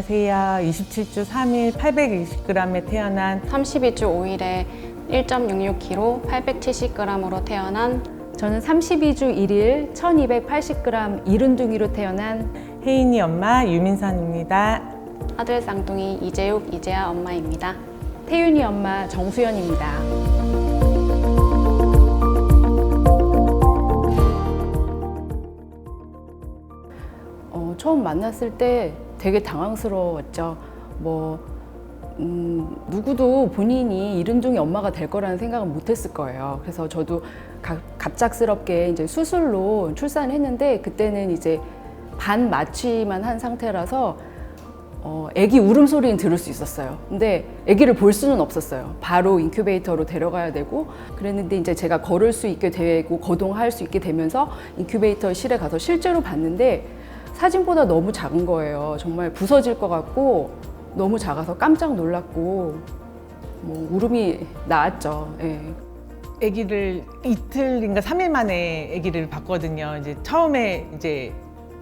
안녕하세요. 27주 3일 820g에 태어난 32주 5일에 1.66kg, 870g으로 태어난 저는 32주 1일 1280g 이른둥이로 태어난 혜인이 엄마 유민선입니다. 아들 쌍둥이 이재욱, 이재아 엄마입니다. 태윤이 엄마 정수연입니다. 처음 만났을 때 되게 당황스러웠죠. 누구도 본인이 이른둥이 엄마가 될 거라는 생각은 못 했을 거예요. 그래서 저도 갑작스럽게 이제 수술로 출산을 했는데 그때는 이제 반 마취만 한 상태라서 아기 울음소리는 들을 수 있었어요. 근데 아기를 볼 수는 없었어요. 바로 인큐베이터로 데려가야 되고 그랬는데 이제 제가 걸을 수 있게 되고 거동할 수 있게 되면서 인큐베이터실에 가서 실제로 봤는데 사진보다 너무 작은 거예요. 정말 부서질 것 같고 너무 작아서 깜짝 놀랐고 울음이 나왔죠. 예. 아기를 이틀인가 3일 만에 아기를 봤거든요. 이제 처음에 이제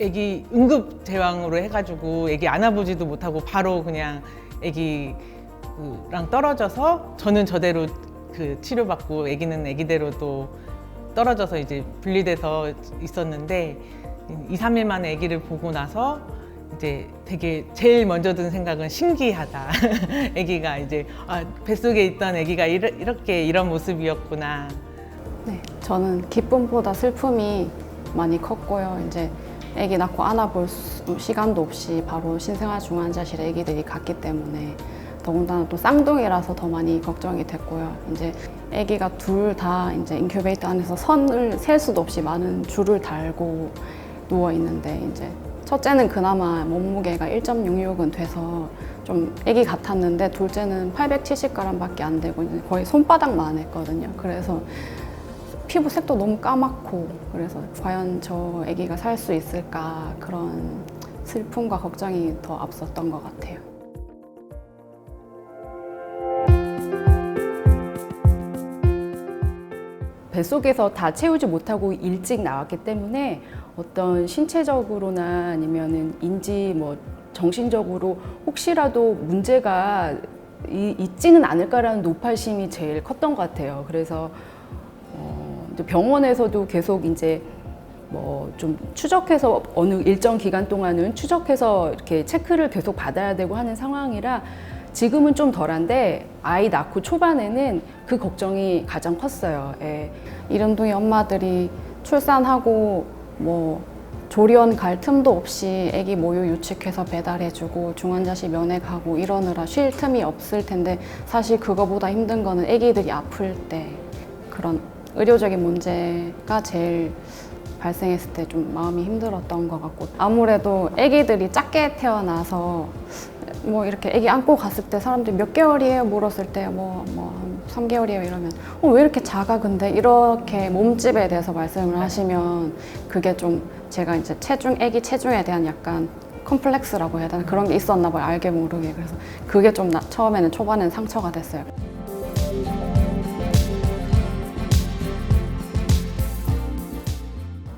아기 응급 제왕으로 해가지고 아기 안아보지도 못하고 바로 그냥 아기랑 떨어져서 저는 저대로 그 치료받고 아기는 아기대로 또 떨어져서 이제 분리돼서 있었는데 2, 3일 만에 아기를 보고 나서 이제 되게 제일 먼저 든 생각은 신기하다. 아기가 이제 뱃속에 있던 아기가 이렇게 이런 모습이었구나. 네, 저는 기쁨보다 슬픔이 많이 컸고요. 이제 아기 낳고 안아볼 시간도 없이 바로 신생아 중환자실에 아기들이 갔기 때문에 더군다나 또 쌍둥이라서 더 많이 걱정이 됐고요. 이제 아기가 둘 다 이제 인큐베이터 안에서 선을 셀 수도 없이 많은 줄을 달고 누워 있는데 이제 첫째는 그나마 몸무게가 1.66은 돼서 좀 아기 같았는데 둘째는 870g밖에 안 되고 거의 손바닥만 했거든요. 그래서 피부색도 너무 까맣고 그래서 과연 저 아기가 살 수 있을까 그런 슬픔과 걱정이 더 앞섰던 것 같아요. 뱃속에서 다 채우지 못하고 일찍 나왔기 때문에 어떤 신체적으로나 아니면은 인지 정신적으로 혹시라도 문제가 있지는 않을까라는 노파심이 제일 컸던 것 같아요. 그래서 이제 병원에서도 계속 이제 좀 추적해서 어느 일정 기간 동안은 추적해서 이렇게 체크를 계속 받아야 되고 하는 상황이라 지금은 좀 덜한데 아이 낳고 초반에는 그 걱정이 가장 컸어요. 예. 이른둥이 엄마들이 출산하고 조리원 갈 틈도 없이 아기 모유 유축해서 배달해주고 중환자실 면회 가고 이러느라 쉴 틈이 없을 텐데 사실 그거보다 힘든 거는 아기들이 아플 때 그런 의료적인 문제가 제일 발생했을 때 좀 마음이 힘들었던 것 같고 아무래도 아기들이 작게 태어나서 이렇게 아기 안고 갔을 때 사람들이 몇 개월이에요? 물었을 때 한 3개월이에요 이러면 왜 이렇게 작아 근데 이렇게 몸집에 대해서 말씀을 하시면 그게 좀 제가 이제 아기 체중에 대한 약간 컴플렉스라고 해야 되나 그런 게 있었나 봐요 알게 모르게 그래서 그게 좀 처음에는 초반에는 상처가 됐어요.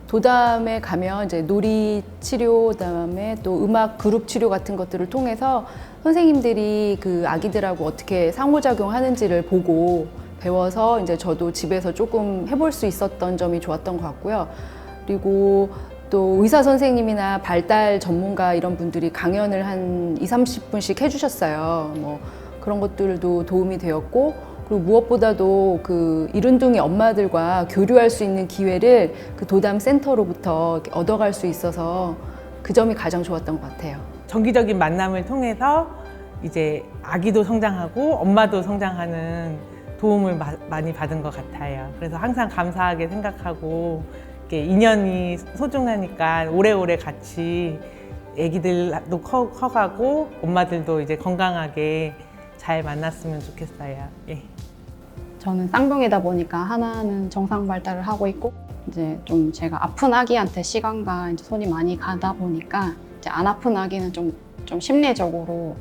도담에 가면 이제 놀이 치료, 그다음에 또 음악 그룹 치료 같은 것들을 통해서 선생님들이 그 아기들하고 어떻게 상호작용하는지를 보고 배워서 이제 저도 집에서 조금 해볼 수 있었던 점이 좋았던 것 같고요. 그리고 또 의사 선생님이나 발달 전문가 이런 분들이 강연을 한 20-30분씩 해주셨어요. 그런 것들도 도움이 되었고 그리고 무엇보다도 그 이른둥이 엄마들과 교류할 수 있는 기회를 그 도담 센터로부터 얻어갈 수 있어서 그 점이 가장 좋았던 것 같아요. 정기적인 만남을 통해서 이제 아기도 성장하고 엄마도 성장하는 도움을 많이 받은 것 같아요. 그래서 항상 감사하게 생각하고 이렇게 인연이 소중하니까 오래오래 같이 아기들도 커가고 엄마들도 이제 건강하게 잘 만났으면 좋겠어요. 예. 저는 쌍둥이다 보니까 하나는 정상 발달을 하고 있고 이제 좀 제가 아픈 아기한테 시간과 이제 손이 많이 가다 보니까 이제 안 아픈 아기는 좀 심리적으로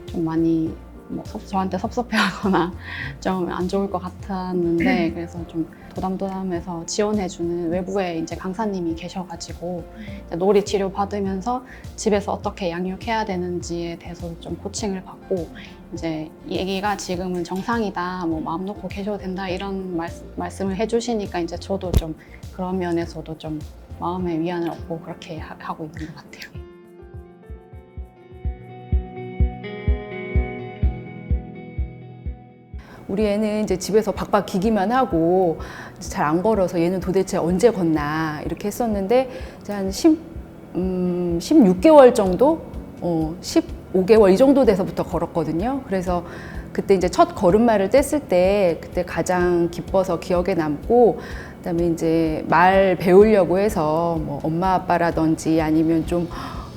좀 많이 뭐 저한테 섭섭해하거나 좀 안 좋을 것 같았는데 그래서 좀 도담도담해서 지원해주는 외부에 이제 강사님이 계셔가지고 이제 놀이 치료 받으면서 집에서 어떻게 양육해야 되는지에 대해서 좀 코칭을 받고 이제 이 아기가 지금은 정상이다, 뭐 마음 놓고 계셔도 된다 이런 말씀을 해주시니까 이제 저도 좀 그런 면에서도 좀 마음의 위안을 얻고 그렇게 하고 있는 것 같아요. 우리 애는 이제 집에서 박박 기기만 하고 잘 안 걸어서 얘는 도대체 언제 걷나 이렇게 했었는데 이제 한 16개월 정도, 15개월 이 정도 돼서부터 걸었거든요. 그래서 그때 이제 첫 걸음마를 뗐을 때 그때 가장 기뻐서 기억에 남고 그다음에 이제 말 배우려고 해서 뭐 엄마 아빠라든지 아니면 좀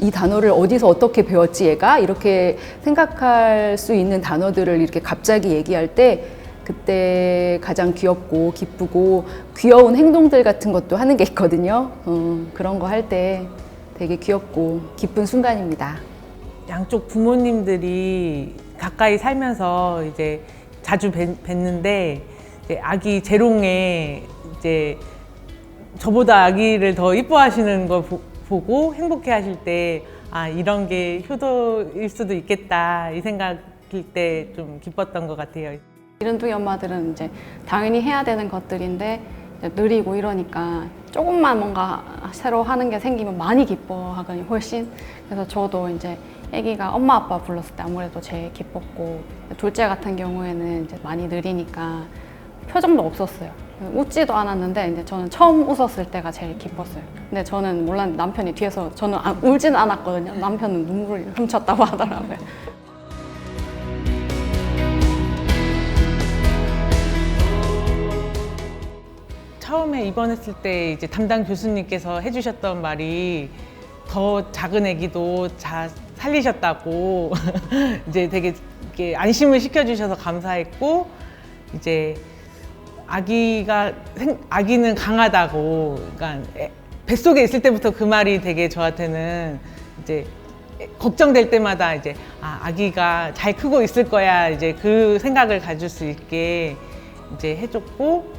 이 단어를 어디서 어떻게 배웠지 얘가 이렇게 생각할 수 있는 단어들을 이렇게 갑자기 얘기할 때 그때 가장 귀엽고 기쁘고 귀여운 행동들 같은 것도 하는 게 있거든요. 그런 거 할 때 되게 귀엽고 기쁜 순간입니다. 양쪽 부모님들이 가까이 살면서 이제 자주 뵀는데 이제 아기 재롱에 이제 저보다 아기를 더 이뻐하시는 걸 보고 행복해하실 때 아 이런 게 효도일 수도 있겠다 이 생각일 때 좀 기뻤던 것 같아요. 이른둥이 엄마들은 이제 당연히 해야 되는 것들인데 이제 느리고 이러니까 조금만 뭔가 새로 하는 게 생기면 많이 기뻐하거든요, 훨씬. 그래서 저도 이제 아기가 엄마 아빠 불렀을 때 아무래도 제일 기뻤고 둘째 같은 경우에는 이제 많이 느리니까 표정도 없었어요. 웃지도 않았는데 이제 저는 처음 웃었을 때가 제일 기뻤어요. 근데 저는 몰랐는데 남편이 뒤에서 저는 울지는 않았거든요. 남편은 눈물을 훔쳤다고 하더라고요. 처음에 입원했을 때 이제 담당 교수님께서 해주셨던 말이 더 작은 아기도 살리셨다고 이제 되게 이렇게 안심을 시켜주셔서 감사했고 이제 아기는 강하다고 그러니까 뱃속에 있을 때부터 그 말이 되게 저한테는 이제 걱정될 때마다 이제 아기가 잘 크고 있을 거야 이제 그 생각을 가질 수 있게 이제 해줬고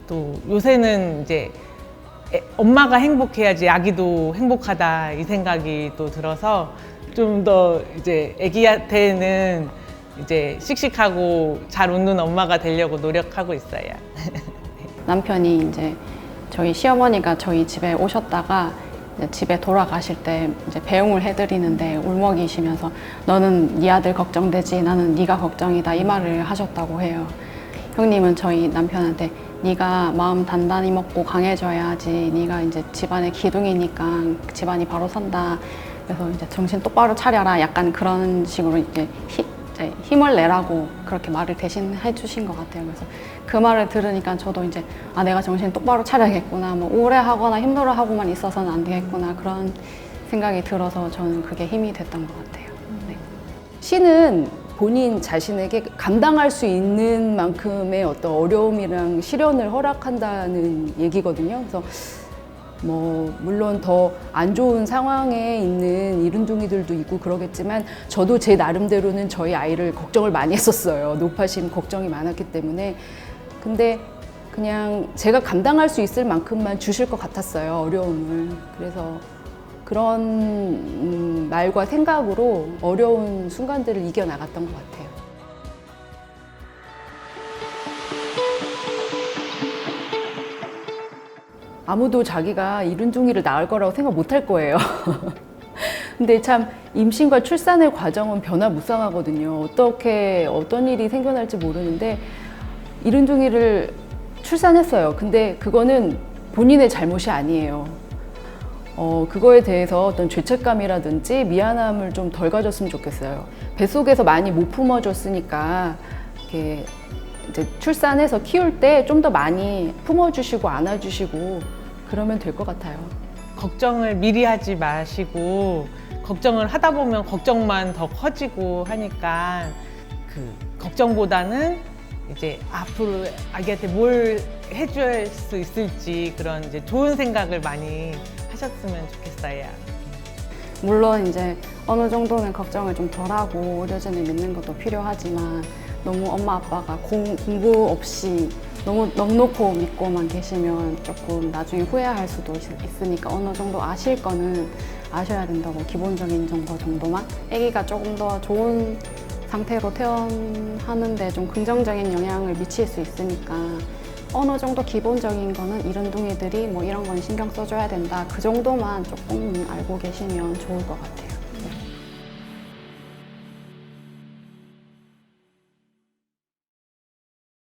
또 요새는 이제 엄마가 행복해야지 아기도 행복하다 이 생각이 또 들어서 좀 더 이제 아기한테는 이제 씩씩하고 잘 웃는 엄마가 되려고 노력하고 있어요. 남편이 이제 저희 시어머니가 저희 집에 오셨다가 이제 집에 돌아가실 때 이제 배웅을 해드리는데 울먹이시면서 너는 네 아들 걱정되지 나는 네가 걱정이다 이 말을 하셨다고 해요. 형님은 저희 남편한테 네가 마음 단단히 먹고 강해져야지 네가 이제 집안의 기둥이니까 집안이 바로 선다. 그래서 이제 정신 똑바로 차려라 약간 그런 식으로 이제 힘을 내라고 그렇게 말을 대신 해주신 것 같아요. 그래서 그 말을 들으니까 저도 이제 내가 정신 똑바로 차려야겠구나. 뭐 우울해하거나 힘들어하고만 있어서는 안 되겠구나. 그런 생각이 들어서 저는 그게 힘이 됐던 것 같아요. 네. 시는 본인 자신에게 감당할 수 있는 만큼의 어떤 어려움이랑 시련을 허락한다는 얘기거든요. 그래서 뭐 물론 더 안 좋은 상황에 있는 이른둥이들도 있고 그러겠지만 저도 제 나름대로는 저희 아이를 걱정을 많이 했었어요. 노파심 걱정이 많았기 때문에. 근데 그냥 제가 감당할 수 있을 만큼만 주실 것 같았어요, 어려움을. 그래서 그런 말과 생각으로 어려운 순간들을 이겨나갔던 것 같아요. 아무도 자기가 이른둥이를 낳을 거라고 생각 못 할 거예요. 근데 참 임신과 출산의 과정은 변화무쌍하거든요. 어떤 일이 생겨날지 모르는데 이른둥이를 출산했어요. 근데 그거는 본인의 잘못이 아니에요. 그거에 대해서 어떤 죄책감이라든지 미안함을 좀 덜 가졌으면 좋겠어요. 뱃속에서 많이 못 품어줬으니까 이렇게 이제 출산해서 키울 때 좀 더 많이 품어주시고 안아주시고 그러면 될 것 같아요. 걱정을 미리 하지 마시고 걱정을 하다 보면 걱정만 더 커지고 하니까 그 걱정보다는 이제 앞으로 아기한테 뭘 해줄 수 있을지 그런 이제 좋은 생각을 많이 하셨으면 좋겠어요. 물론 이제 어느 정도는 걱정을 좀 덜하고 의료진을 믿는 것도 필요하지만 너무 엄마 아빠가 공부 없이 너무 넉넉고 믿고만 계시면 조금 나중에 후회할 수도 있으니까 어느 정도 아실 거는 아셔야 된다고, 기본적인 정보 정도만. 아기가 조금 더 좋은 상태로 태어나는데 좀 긍정적인 영향을 미칠 수 있으니까 어느 정도 기본적인 거는 이른둥이들이 뭐 이런 건 신경 써줘야 된다, 그 정도만 조금 알고 계시면 좋을 것 같아요.